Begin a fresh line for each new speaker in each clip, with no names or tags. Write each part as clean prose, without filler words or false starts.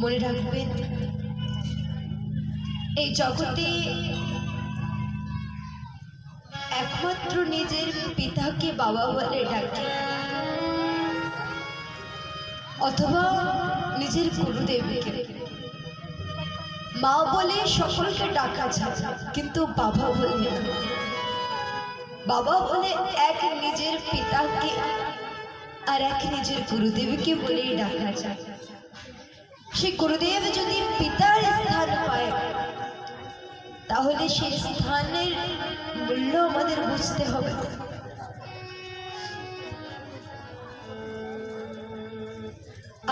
মনে রাখবেন, এই জগতে একমাত্র নিজের পিতাকে বাবা বলে ডাকে অথবা নিজের গুরুদেবকে মা বলে সকলকে ডাকা যায়, কিন্তু বাবা বলে না। বাবা বলে এক নিজের পিতাকে আর এক নিজের গুরুদেবকে বলেই ডাকা যায়। সেই গুরুদেব যদি পিতার স্থান পায় তাহলে সেই স্থানের মূল্য আমাদের বুঝতে হবে।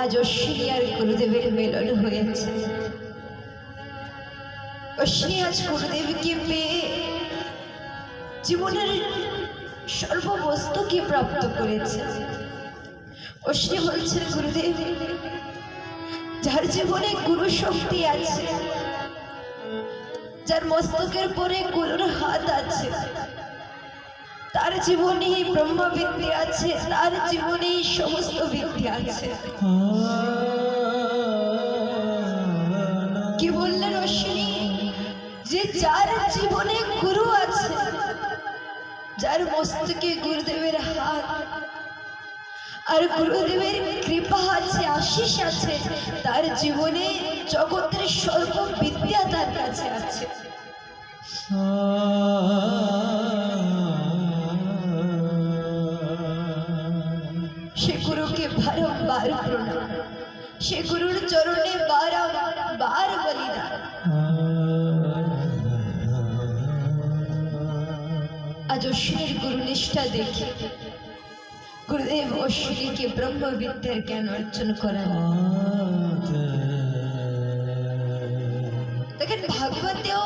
আজ অশ্বিনী আর গুরুদেবের মিলন হয়েছে। অশ্বিনী আজ গুরুদেবকে পেয়ে জীবনের সর্ববস্তুকে প্রাপ্ত করেছে। অশ্বিনী বলছেন, গুরুদেব, যার জীবনে গুরু শক্তি আছে, যার মস্তকের পরে গুরুর হাত আছে, তার জীবনে ব্রহ্মবিদ্যা আছে, তার জীবনে সমস্ত বিদ্যা আছে। কি বললেন অশ্বিনী? যে যার জীবনে গুরু আছে, যার মস্তকে গুরুদেবের হাত আর গুরুদেবের কৃপা আছে, আশীষ আছে, তার জীবনে জগতের সর্ববিদ্যা তার কাছে আছে। সে গুরুকে বারংবার প্রণাম, সে গুরুর চরণে বারংবার বলিদান। আজ অশ্বিনীর গুরুনিষ্ঠা দেখে গুরুদেব অশ্বিনীকে ব্রহ্মবিদ্যার জ্ঞান অর্জন করান। দেখেন, ভাগবতেও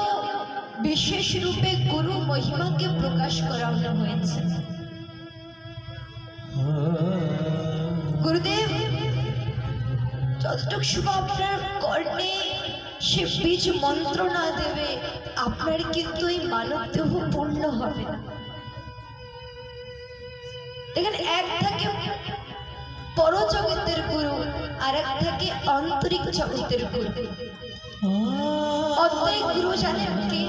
বিশেষ রূপে গুরু মহিমাকে প্রকাশ করানো হয়েছে। গুরুদেব যতটুকু শুভ আপনার কর্ণে সে বীজ মন্ত্র না দেবে, আপনার কিন্তু এই মানব দেহ পূর্ণ হবে না। দেখেন, এক থাকে পরজগতের গুরু আর এক থাকে আন্তরিক জগতের গুরু। আন্তরিক গুরু জানেন কি?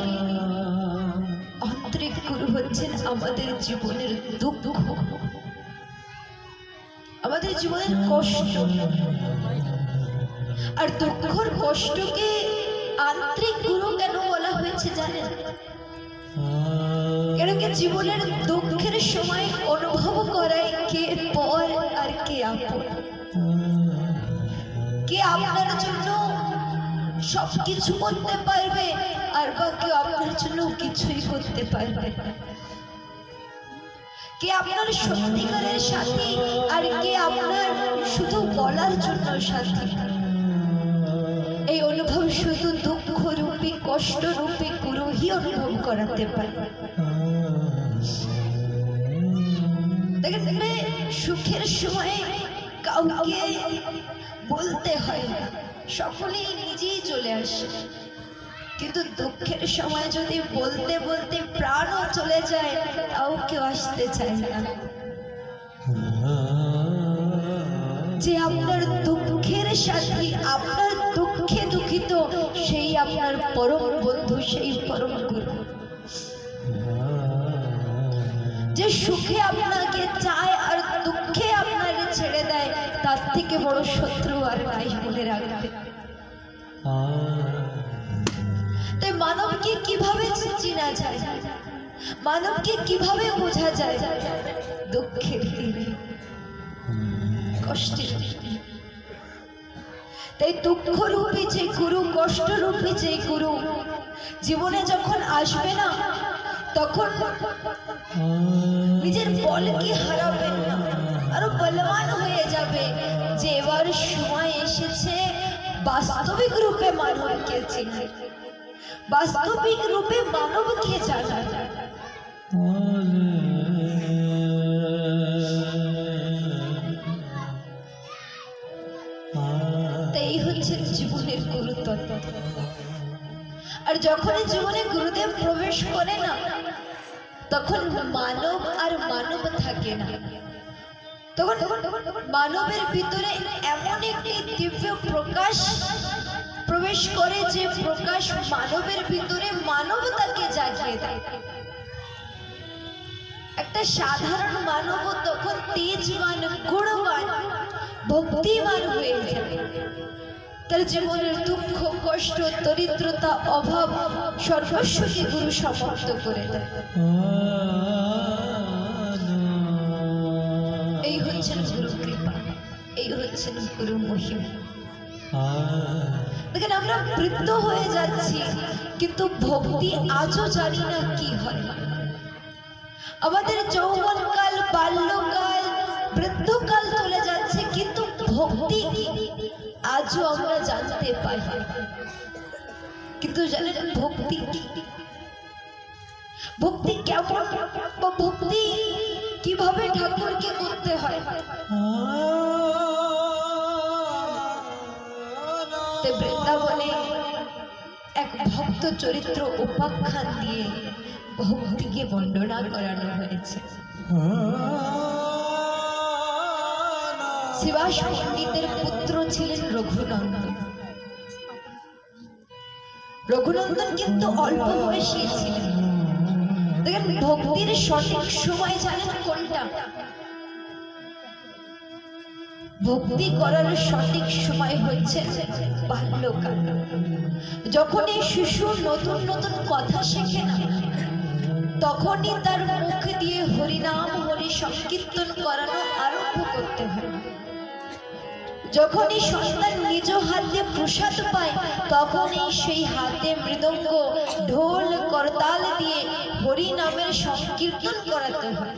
আন্তরিক গুরু হচ্ছেন আমাদের জীবনের দুঃখ, আমাদের জীবনের কষ্ট। আর দুঃখর কষ্টকে আন্তরিক গুরু কেন বলা হয়েছে জানেন? কেন কি জীবনের দুঃখের সময় অনুভব করায় কে পর আর কে আপন, কে আপনার জন্য সবকিছু করতে পারবে আর বা কেউ আপনার জন্য কিছুই করতে পারবে না, কে আপনার সত্যিকারের সাথী আর কে আপনার শুধু বলার জন্য সাথী। এই অনুভব শুধু দুঃখ রূপী কষ্ট রূপী গুরুই অনুভব করাতে পারে। দেখেন, সুখের সময় কাউকে বলতে হয় না, সকলেই নিজেই চলে আসে, কিন্তু দুঃখের সময় যদি বলতে বলতে প্রাণও চলে যায় তাও কেউ আসতে চায় না। যে আপনার দুঃখের সাথী, আপনার দুঃখে দুঃখিত, সেই আপনার পরম বন্ধু, সেই পরম গুরু। যে সুখে আপনাকে চায় আর দুঃখে আপনাকে ছেড়ে দেয়, তার থেকে বড় শত্রু আর নাই, মনে রাখবে। তাই মানবকে কিভাবে চেনা যায়, মানবকে কিভাবে বোঝা যায়? দুঃখের দিনে, কষ্টের দিনে। তাই দুঃখ রূপী যে গুরু, কষ্ট রূপী যে গুরু জীবনে যখন আসবে না, তখন নিজের বলকে হারাবেন না, আরো বলবান হয়ে যাবে যে এবার সময় এসেছে বাস্তবিক রূপে মানবকে চেনা, বাস্তবিক রূপে মানবকে জানা। এই হচ্ছে জীবনের গুরুত্ব। আর যখন জীবনে গুরুদেব প্রবেশ করে না, তখন মানব আর মানব থাকে না, তখন মানবের ভিতরে এমন একটি দিব্য প্রকাশ প্রবেশ করে যে প্রকাশ মানবের ভিতরে মানবতাকে জাগিয়ে দেয়। একটা সাধারণ মানব তখন তেজবান, গুণবান, ভক্তিমান হয়ে যাবে। তার জীবনের দুঃখ, কষ্ট, দরিদ্রতা, অভাব সর্বস্বকে গুরু সমর্থ করে দেয়। এই হচ্ছেন গুরু কৃপা, এই হচ্ছেন গুরু মহিমা। দেখেন আমরা বৃদ্ধ হয়ে যাচ্ছি, কিন্তু ভক্তি আজও জানি না কি হয়। আমাদের যৌবনকাল, বাল্যকাল, বৃদ্ধকাল চলে যাচ্ছে, কিন্তু ভক্তি আজও আমরা জানতে পারি। কিন্তু জানেন ভক্তি কি? ভক্তি কেমন বা ভক্তি কিভাবে ঠাকুরকে করতে হয়? বৃন্দাবনে এক ভক্ত চরিত্র উপাখ্যান দিয়ে ভক্তিকে বর্ণনা করানো হয়েছে। শিবাস পণ্ডিতের পুত্র ছিলেন রঘুনন্দন। রঘুনন্দন কিন্তু অল্প বয়সী ছিলেন। দেখেন ভক্তির সঠিক সময় জানেন কোনটা? ভক্তি করার সঠিক সময় হচ্ছে বাল্যকাল। যখন এই শিশু নতুন নতুন কথা শেখে না, তখনই তার মুখ দিয়ে হরিনাম, হরি সংকীর্তন করানো আরম্ভ করতে হয়। যখনই সন্তান নিজ হাতে প্রসাদ পায়, তখনই সেই হাতে মৃদঙ্গ, ঢোল, করতাল দিয়ে হরি নামের সংকীর্তন করাতে হয়।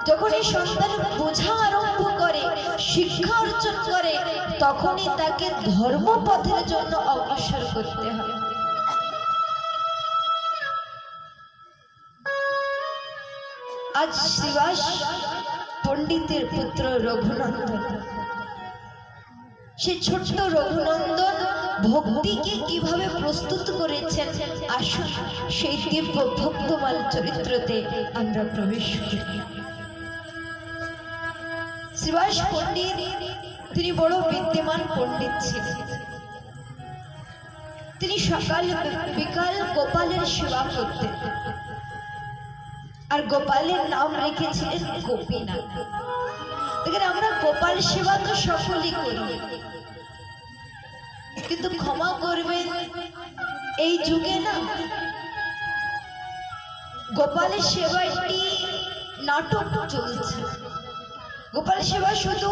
যখন এই সন্তান বোঝা আরম্ভ করে, শিক্ষা অর্জন করে, তখনই তাকে ধর্মপথের জন্য অগ্রসর করতে হয়। আজ শিবাস পণ্ডিতের পুত্র রঘুনন্দন, সে ছোট্ট রঘুনন্দন ভক্তিকে কিভাবে প্রস্তুত করেছেন, আসুন সেই দিব্য ভক্তমাল চরিত্রতে আমরা প্রবেশ করি। শিবাস পণ্ডিত তিনি বড় বিদ্যমান পণ্ডিত ছিলেন। তিনি সকাল বিকাল গোপালের সেবা করতেন, আর গোপালের নাম রেখেছিলেন গোপীনাথ। দেখেন আমরা গোপাল সেবা তো সকলেই করি, কিন্তু ক্ষমা করবেন এই যুগে না গোপালের সেবাটি নাটক চলছে। গোপাল সেবা শুধু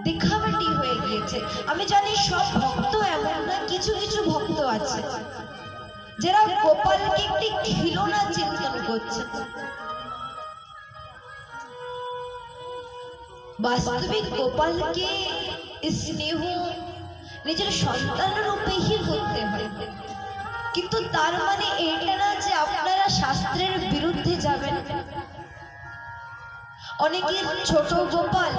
দেখাবাটি হয়ে গিয়েছে। আমি জানি সব ভক্ত এমন না, কিছু কিছু ভক্ত আছে যারা গোপালকে একটি খিলনা চিন্তন করছে। বাস্তবিক গোপালকে স্নেহ নিজের সন্তান রূপেই করতে হয়, কিন্তু তার মানে এটা না যে আপনারা শাস্ত্রের বিরুদ্ধে যাবেন। অনেকের ছোট গোপাল,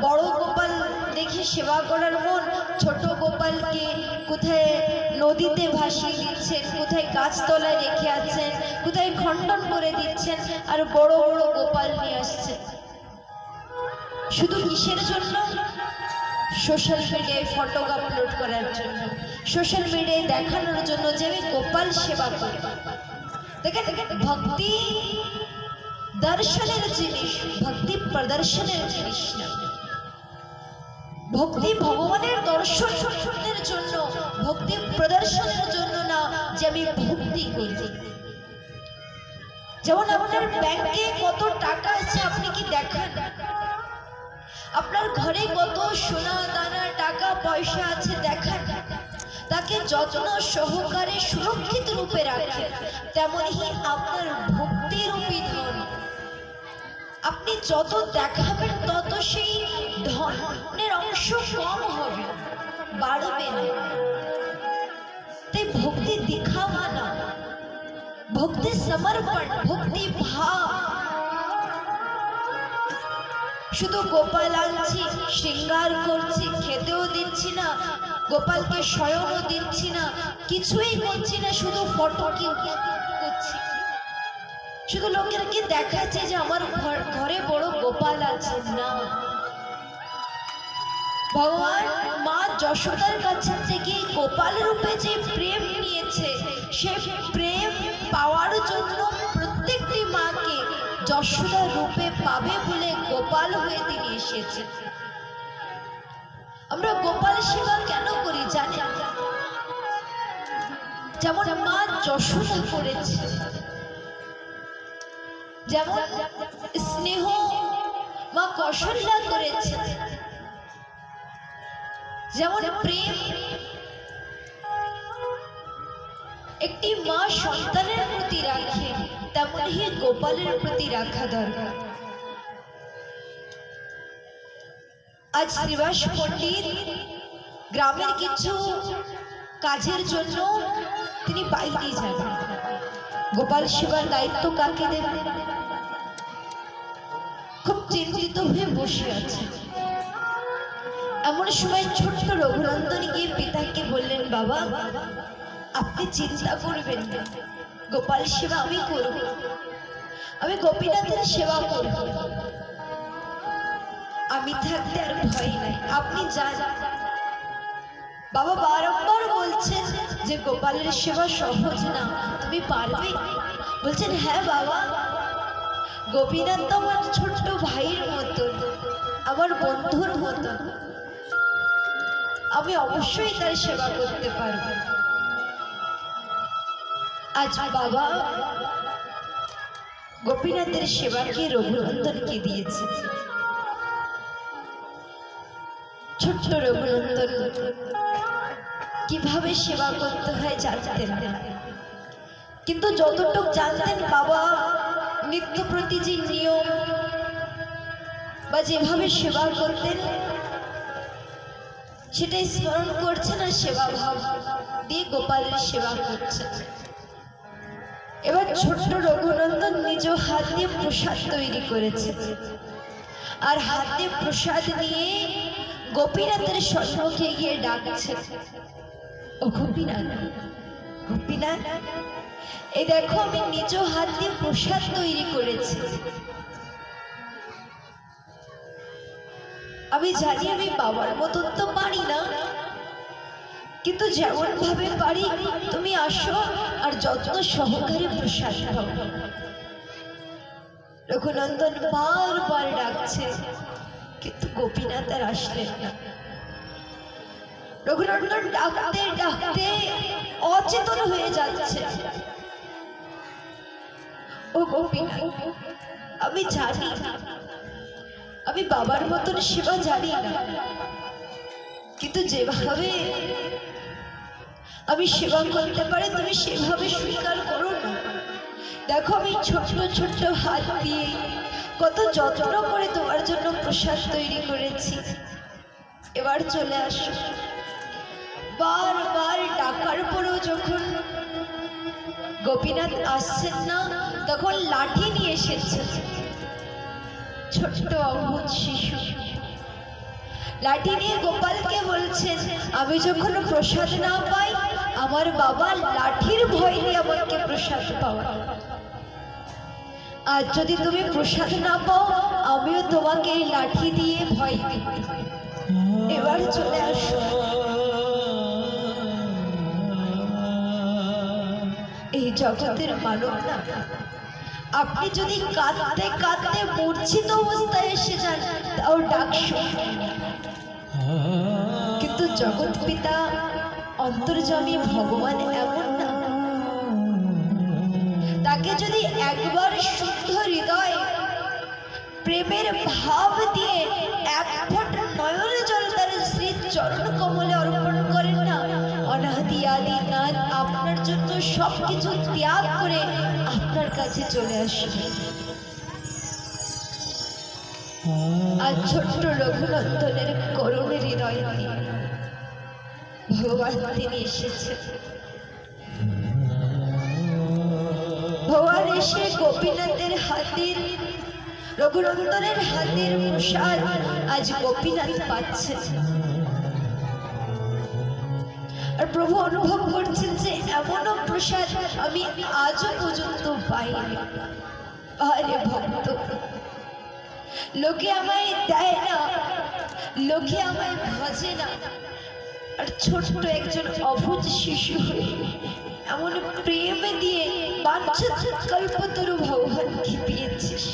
বড় গোপাল দেখে সেবা করার মন, ছোট গোপালকে কোথায় নদীতে ভাসিয়ে দিচ্ছেন, কোথায় গাছতলায় রেখে আছেন, কোথায় খণ্ডন করে দিচ্ছেন, আর বড় বড় গোপাল নিয়ে আসছেন। শুধু কিসের জন্য? সোশ্যাল মিডিয়ায় ফটো আপলোড করার জন্য, সোশ্যাল মিডিয়ায় দেখানোর জন্য যে আমি গোপাল সেবা করি। দেখেন ভক্তি দর্শনের জিনিস, ভক্তি প্রদর্শনের জিনিস না। ভক্তি ভগবানের দর্শনের জন্য, ভক্তি প্রদর্শনের জন্য না যে আমি ভক্তি করি। যেমন আপনার ব্যাংকে কত টাকা আছে আপনি কি দেখেন? আপনার ঘরে কত সোনা দানা টাকা পয়সা আছে দেখেন? তাকে যত্ন সহকারে সুরক্ষিত রূপে রাখেন। তেমনি আপনার ভক্তি রূপী ধন আপনি যত দেখাবেন তত সেই ধনের অংশ কম হবে, বাড়বে না। তাই ভক্তি দিখাওয়া না, ভক্তি সমর্পণ, ভক্তি ভাব। শুধু গোপাল আনছি, শৃঙ্গার করছি, খেতেও দিচ্ছি না, গোপালকে শয়নও দিচ্ছি না, কিছুই করছি না, শুধু ফটো করছি। শুধু লোকেরকে দেখাচ্ছে যে আমার ঘরে বড় গোপাল আছে, না, ভগবান মা যশোদার কাছে থেকে গোপাল রূপে যে প্রেম নিয়েছে, সে প্রেম পাওয়ার জন্য প্রত্যেকটি মাকে যশোদা রূপে পাবে বলে গোপাল হয়ে তিনি এসেছে। আমরা গোপাল সেবা কেন করি জানেন? যেমন মা যশোদা করেছে, যেমন স্নেহ মা কৌশল্যা করেছে, যেমন প্রেম একটি মা সন্তানের প্রতি রাখে, তেমনই গোপালের প্রতি রাখা দরকার। আজ শ্রীবাস পণ্ডিত গ্রামের কিছু কাজের জন্য তিনি বাইরে যাবেন। গোপাল সেবার দায়িত্ব কাকে দেবেন? খুব চিন্তিত হয়ে বসে আছে। এমন সময় ছোট্ট রঘুনন্দন গিয়ে পিতাকে বললেন, বাবা আপনি চিন্তা করবেন না, গোপাল সেবা আমি করব, আমি গোপীনাথের সেবা করব, আমি থাকতে আর ভয় নাই, আপনি যান। বাবা বারবার বলছেন যে গোপালের সেবা সহজ না, তুমি পারবে? বলছেন হ্যাঁ বাবা, গোপীনাথ তো আমার ছোট্ট ভাইয়ের মতন, আমার বন্ধুর মতন, আমি অবশ্যই তার সেবা করতে পারব। আজ বাবা গোপীনাথের সেবাকে রঘুনন্দনকে দিয়েছে। ছোট্ট রঘুনন্দন কিভাবে সেবা করতে হয় জানতেন না, কিন্তু যতটুক জানতেন বাবা নিত্য প্রতি যে নিয়ম বা যেভাবে সেবা করতেন সেটাই স্মরণ করছে না, সেবা ভাব দিয়ে গোপালের সেবা করছে। এবার ছোট্ট রঘুনন্দন নিজ হাত দিয়ে প্রসাদ তৈরি করেছে, আর হাতে প্রসাদ নিয়ে গোপীনাথের সম্মুখে গিয়ে ডাকছে, ও গোপীনাথ, গোপীনাথ, এই দেখো আমি নিজ হাত দিয়ে প্রসাদ তৈরি করেছি। আমি জানি আমি বাবার মতন তো পারি না, কিন্তু যেমন ভাবে পারি তুমি আসো আর যত্ন সহকারে প্রসাদ খাও। রঘুনন্দন বারবার ডাকছে, কিন্তু গোপীনাথ আর আসলেন না। রঘুনন্দন ডাকতে ডাকতে অচেতন হয়ে যাচ্ছে। ও গোপীনাথ, আমি জানি আমি বাবার মতন সেবা জানি না, কিন্তু যেভাবে আমি সেবা করতে পারি তুমি সেভাবে স্বীকার করো না। দেখো আমি ছোট্ট ছোট্ট হাত দিয়ে কত যত্ন করে তোমার জন্য প্রসাদ তৈরি করেছি, এবার চলে আসো। বারবার ডাকার পরেও যখন গোপীনাথ আসছেন না, তখন লাঠি নিয়ে এসেছে ছোট্ট অবুঝ শিশু। লাঠি নিয়ে গোপালকে বলছেন, আমি যখন প্রসাদ না পাই আমার বাবা লাঠির ভয় দিয়ে আমাকে প্রসাদ পাওয়া, আর যদি তুমি প্রসাদ না পাও আমিও তোমাকে এই লাঠি দিয়ে ভয় দিই, এবার চলে আসো। এই জগতের মানব না, আপনি যদি কাঁদতে কাঁদতে মূর্ছিত অবস্থায় এসে যান তাও ডাক শোনে, কিন্তু জগৎ পিতা অন্তর্যামী ভগবান এমন না, তাকে যদি একবার শুদ্ধ হৃদয় প্রেমের ভাব দিয়ে এক ফোঁটা নয়ন জল তার শ্রী চরণ কমলে অর্পণ করেন না, অনাদি আদি নাথ আপনার জন্য সবকিছু ত্যাগ করে আপনার কাছে চলে আসবে। আর ছোট্ট রঘুনন্দনের করুণ হৃদয় নিয়ে ভগবান তিনি এসেছে। ভগবান এসে গোপীনাথের হাতের, রঘুনন্দনের হাতের প্রসাদ আজ গোপীনাথ পাচ্ছে। আর প্রভু অনুভব করছেন যে এমনও প্রসাদ আমি আজও পর্যন্ত পাইনি। আরে ভক্ত, লোকে আমায় দেয় না, লোকে আমায় ভজে না, আর ছোট্ট একজন অবুঝ শিশু হয়ে এমন প্রেম দিয়ে বাঞ্ছিত কল্পতরু ভগবানকে পেয়েছিস।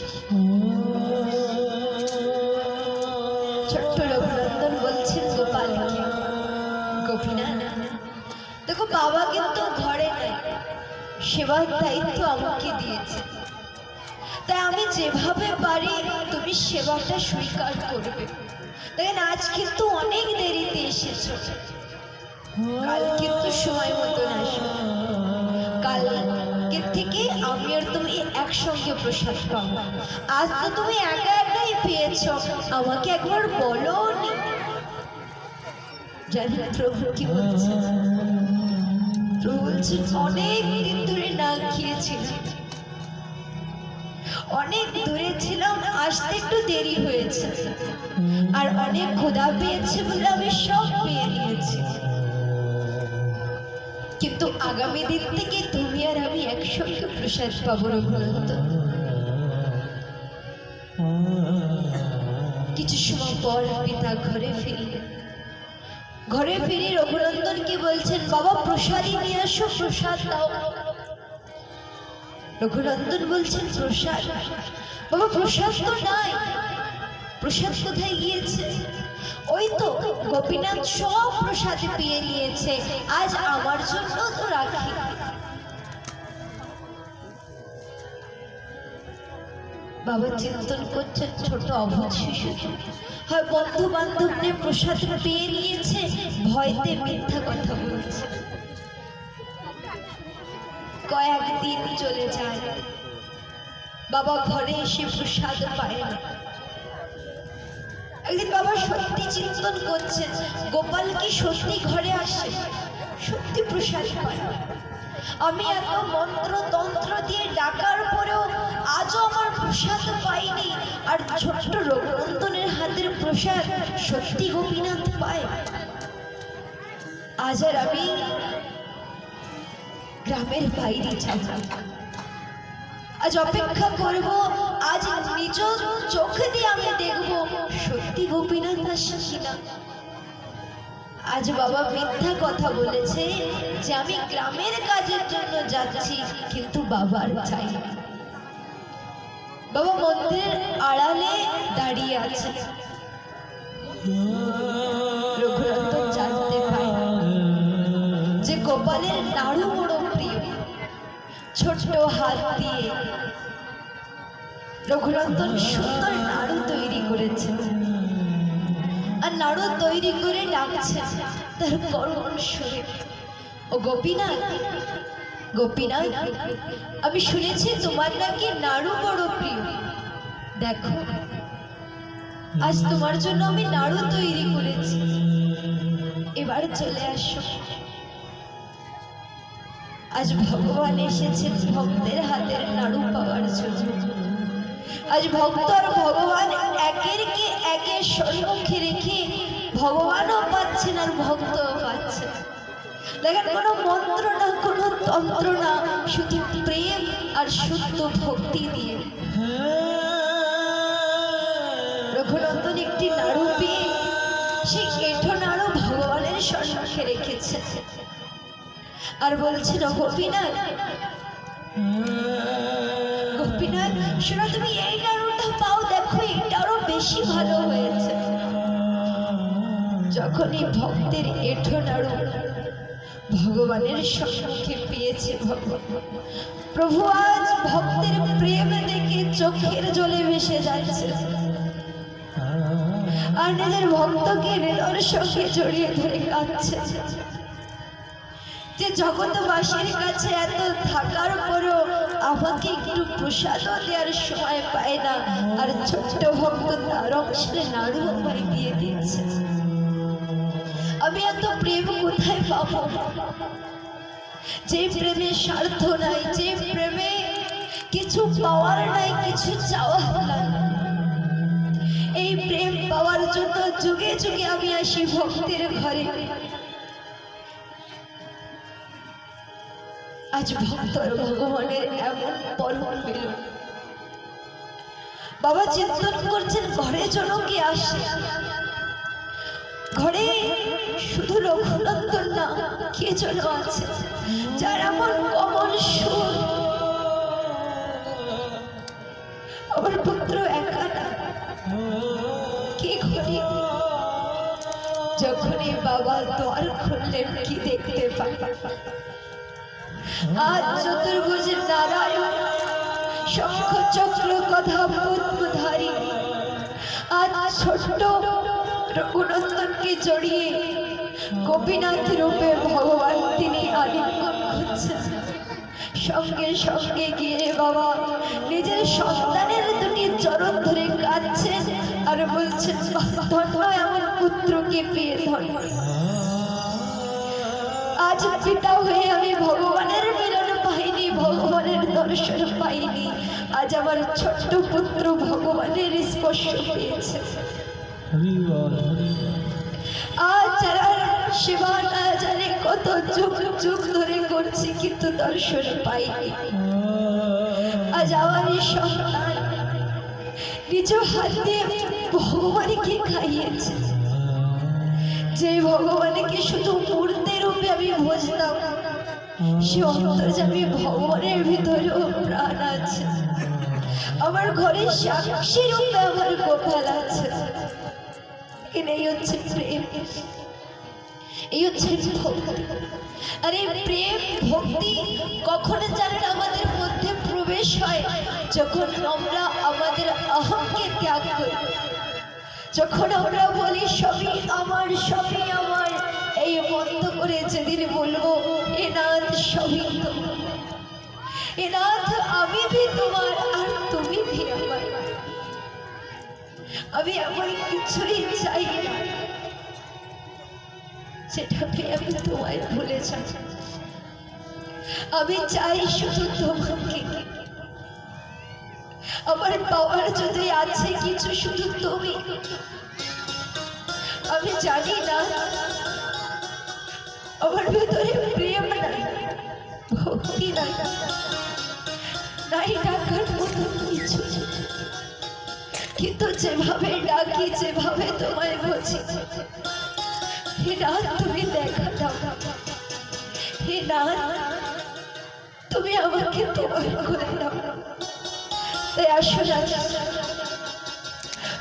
ছোট্ট রঘুনন্দন বলছেন গোপালকে, গোপীনাথ দেখো, বাবা কিন্তু ঘরে নেই, সেবার দায়িত্ব আমাকে দিয়েছে, তাই আমি যেভাবে পারি তুমি সেবাটা স্বীকার করবে। দেখেন, আজ কিন্তু অনেক দেরিতে এসেছো, কাল কিন্তু সময় মতন আসবে। কালকে থেকে আমি আর তুমি একসঙ্গে প্রসাদ পাবো। আজ তো তুমি একা একাই পেয়েছো, আমাকে একবার বলো নি। জানি প্রভু কি বলছে, প্রভু বলছেন অনেক দিন ধরে না খেয়েছিলাম, অনেক দূরে ছিলাম, আসতে একটু দেরি হয়েছে, আর অনেক ক্ষুধা পেয়েছে বলে আমি সব পেয়ে নিয়েছি, কিন্তু আগামী দিন থেকে তুমি আর আমি একসঙ্গে প্রসাদ পাবো রঘুনন্দন। কিছু সময় পর পিতা ঘরে ফিরলেন। ঘরে ফিরে রঘুনন্দন কি বলছেন, বাবা প্রসাদই নিয়ে আসো, প্রসাদ দাও। রঘুনন্দন বলছেন প্রসাদ? বাবা প্রসাদ তো নাই। প্রসাদ কোথায় গিয়েছে? ওই তো গোপীনাথ সব প্রসাদ পেয়ে নিয়েছে, আজ আমার জন্য তো রাখি। বাবা চিন্তন করছেন, ছোট অবুঝ শিশু হয় বন্ধু বান্ধব নিয়ে প্রসাদ পেয়ে নিয়েছে, ভয়তে মিথ্যা কথা বলছে। কয়েকদিন চলে যায়, বাবা ঘরে এসে প্রসাদ পায় না। একদিন বাবা সত্যি চিন্তন করছেন, গোপাল কি সত্যি ঘরে আসে, সত্যি প্রসাদ পায়? আমি এত মন্ত্র তন্ত্র দিয়ে ডাকার পরেও আজও আমার প্রসাদ পাইনি, আর ছোট্ট রঘুনন্দনের হাতের প্রসাদ সত্যি গোপীনাথ পায়। আজ আর আমি গ্রামের বাইরে যাব, আজ অপেক্ষা করব, আজ নিজ চোখ দিয়ে আমি দেখব সত্যি গোপীনাথ আসে কিনা। আজ বাবা মিথ্যা কথা বলেছে যে আমি গ্রামের কাজের জন্য যাচ্ছি, কিন্তু বাবার চাই না। বাবা মন্দিরের আড়ালে দাঁড়িয়ে আছে। রঘুনন্দন জানতে পায় যে গোপালের নাড়ু বড় প্রিয়। ছোট্ট হাত দিয়ে রঘুনন্দন সুন্দর নাড়ু তৈরি করেছে, আর নাড়ু তৈরি করে ডাকছে তার করুণ সুরে, ও গোপীনাথ, গোপীনাথ, আমি শুনেছি তোমার নাকি নাড়ু বড় প্রিয়, দেখো আজ তোমার জন্য আমি নাড়ু তৈরি করেছি, এবার চলে আসো। আজ ভগবান এসেছেন ভক্তের হাতের নাড়ু পাওয়ার জন্য। আজ ভক্ত আর ভগবান একের কে একের সম্মুখে রেখে ভগবানও পাচ্ছেন আর ভক্তও পাচ্ছেন। দেখেন, কোনো মন্ত্র না, কোনো তন্ত্র না, শুধু প্রেম আর শুদ্ধ ভক্তি দিয়ে। রঘুনন্দন একটি নাড়ু পেয়ে সেই এঁঠো নাড়ু ভগবানের সম্মুখে রেখেছে, আর বলছেন, গোপীনাথ, গোপীনাথ শোনো, তুমি এই নাড়ুটা পাও, দেখো এটা আরো বেশি ভালো হয়েছে। যখন এই ভক্তের এঁঠো নাড়ু ভগবানের সম্মুখে পেয়েছে, প্রভু আজ ভক্তের প্রেম দেখে চোখের জলে ভেসে যাচ্ছে, আর নিজের ভক্তকে হৃদয়ের সঙ্গে জড়িয়ে ধরে কাঁদছে যে জগৎবাসীর কাছে এত থাকার পরও আমাকে একটু প্রসাদও দেওয়ার সময় পায় না, আর ছোট্ট ভক্ত তার অংশে নাড়ু আমায় দিয়ে দিয়েছে। আমি এত প্রেম কোথায় পাবো, যে প্রেমে স্বার্থ নাই, যে প্রেমে কিছু পাওয়ার নাই, কিছু চাওয়ার নাই। এই প্রেম পাওয়ার জন্য যুগে যুগে আমি আসি ভক্তের ঘরে। আজ ভক্ত ভগবানের এমন পরম মিলন, বাবা চিন্তন করছেন ঘরে যেন কে আসে, ঘরে শুধু রঘুনন্দন না, কে যেন আছে যার এমন কমল সুর। আমার পুত্র একা না, কে ঘরে? যখনই বাবা দ্বার খুললেন কি দেখতে পাই, আজ চতুর্ভুজের নারায়ণ শঙ্খ চক্র কথা পদ্মধারী আজ ছোট্ট রঘুনন্দনকে জড়িয়ে গোপীনাথ রূপে ভগবান তিনি আলিঙ্গন করছেন। সঙ্গে সঙ্গে গিয়ে বাবা নিজের সন্তানের দুটি চরণ ধরে কাঁদছেন আর বলছেন, ধন্য আমার পুত্রকে পেয়ে ধন্য। আজ পিতা হয়ে আমি ভগবানের মিলন পাইনি, ভগবানের দর্শন পাইনি, আজ আমার ছোট্ট পুত্র ভগবানের স্পর্শ পেয়েছে। আজ যারা সেবা না জানে কত যুগ যুগ ধরে করছি কিন্তু দর্শন পাইনি, আজ আমার সন্তান নিজ হাতে ভগবানকে খাইয়েছে। যে ভগবানকে শুধু মূর্তি রূপে আমি বুঝতাম, সে অন্তর্যামী ভগবানের ভিতরেও প্রাণ আছে। আমার ঘরে সাক্ষী রূপে আমার গোপাল আছে। এই হচ্ছে প্রেম, এই হচ্ছে ভক্তি। আর এই প্রেম ভক্তি কখন জানেন আমাদের মধ্যে প্রবেশ হয়? যখন আমরা আমাদের অহংকে ত্যাগ করি, যখন আমরা বলি সবই আমার সবই আমার, এই বন্ধ করে যেদিন বলবো এ নাথ সবই তোমার, এ নাথ আমি ভি তোমার আর তুমি ভি আমার, আমি এমন কিছুই চাই না সেটাকে আমি তোমায় ভুলে যাই। আমি চাই শুধু তোমাকে, আমার পাওয়ার যদি আছে কিছু শুধু তুমি। আমি জানি না আমার ভেতরে প্রেম নাই, ভক্তি নাই, নাই ডাকার মতো কিছু, কিন্তু যেভাবে ডাকি যেভাবে তোমায় বুঝি, হে নাথ তুমি দেখা দাও, হে নাথ তুমি আমাকে তোমার করে দাও। তাই আসুন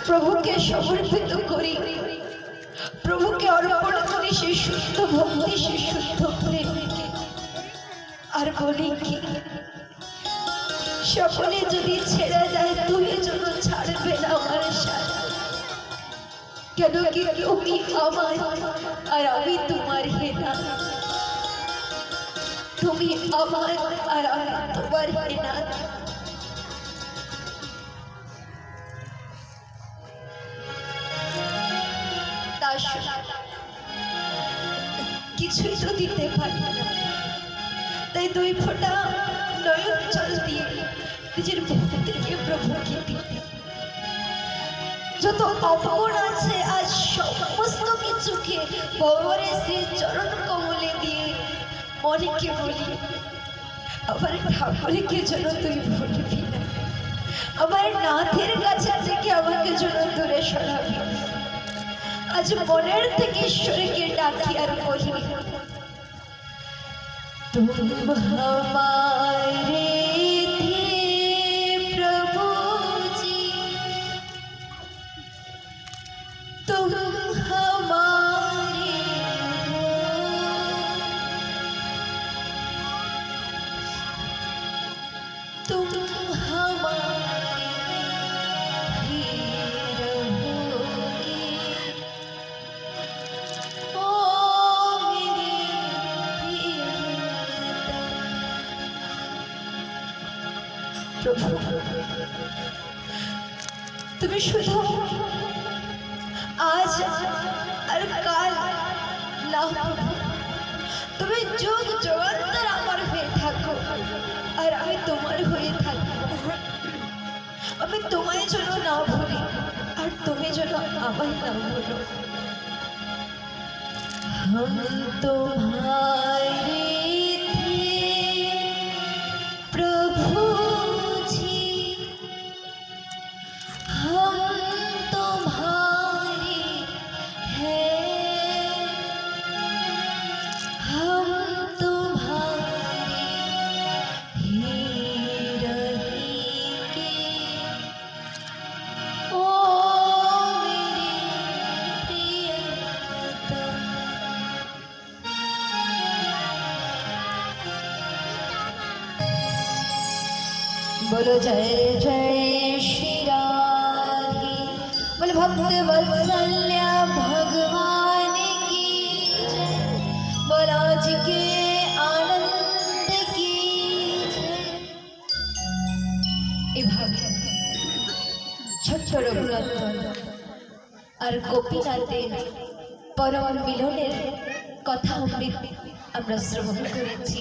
প্রভুকে সমর্পিত করি, প্রভুকে অর্পণ করি সেই শুদ্ধ ভক্তি, সেই শুদ্ধ প্রেমকে। আর বলি কি, সকলে যদি ছেড়ে যায় তুমি যেন ছাড়বে না আমার সাথে, কেন কি তুমি আমার আর আমি তোমার, হে না তুমি আমার আর আমি তোমার, হে না। কিছুই তো দিতে পারি না, তাই দুই ফোঁটা নয়ন জল দিয়ে নিজের ভক্তিকে প্রভুকে দিতে। যত অপগুণ আছে আজ সমস্ত কিছুকে ভগবানের শ্রী চরণ কমলে দিয়ে মনেকে বলি, আমার ঠাকুরকে যেন তুই ভুলবি না, আমার নাথের কাছে থেকে আমাকে যেন দূরে সরাবি। আজ মনের থেকে ঈশ্বরকে ডাকি আর বলি, তুম হমারে थे प्रभु जी, तुम हमारे हो, तुम हमारे ही रहोगे। ओ मेरे প্রভু, তুমি শুধু আজ আর কাল না, তুমি যুগ যুগান্তর আমার হয়ে থাকো আর আমি তোমার হয়ে থাকবো। আমি তোমায় যেন না ভুলি আর তুমি যেন আমায় না ভুলো। हम तुम्हारे थे प्रभु जी, बोलो जय जय श्री राधे। बोले भक्त वत्सल्य भगवान की जय। बोलो आज के आनंद की जय। এভাবে ছোট্ট রঘুনন্দন আর গোপীনাথের পরম মিলনের কথা আমরা শ্রবণ করেছি।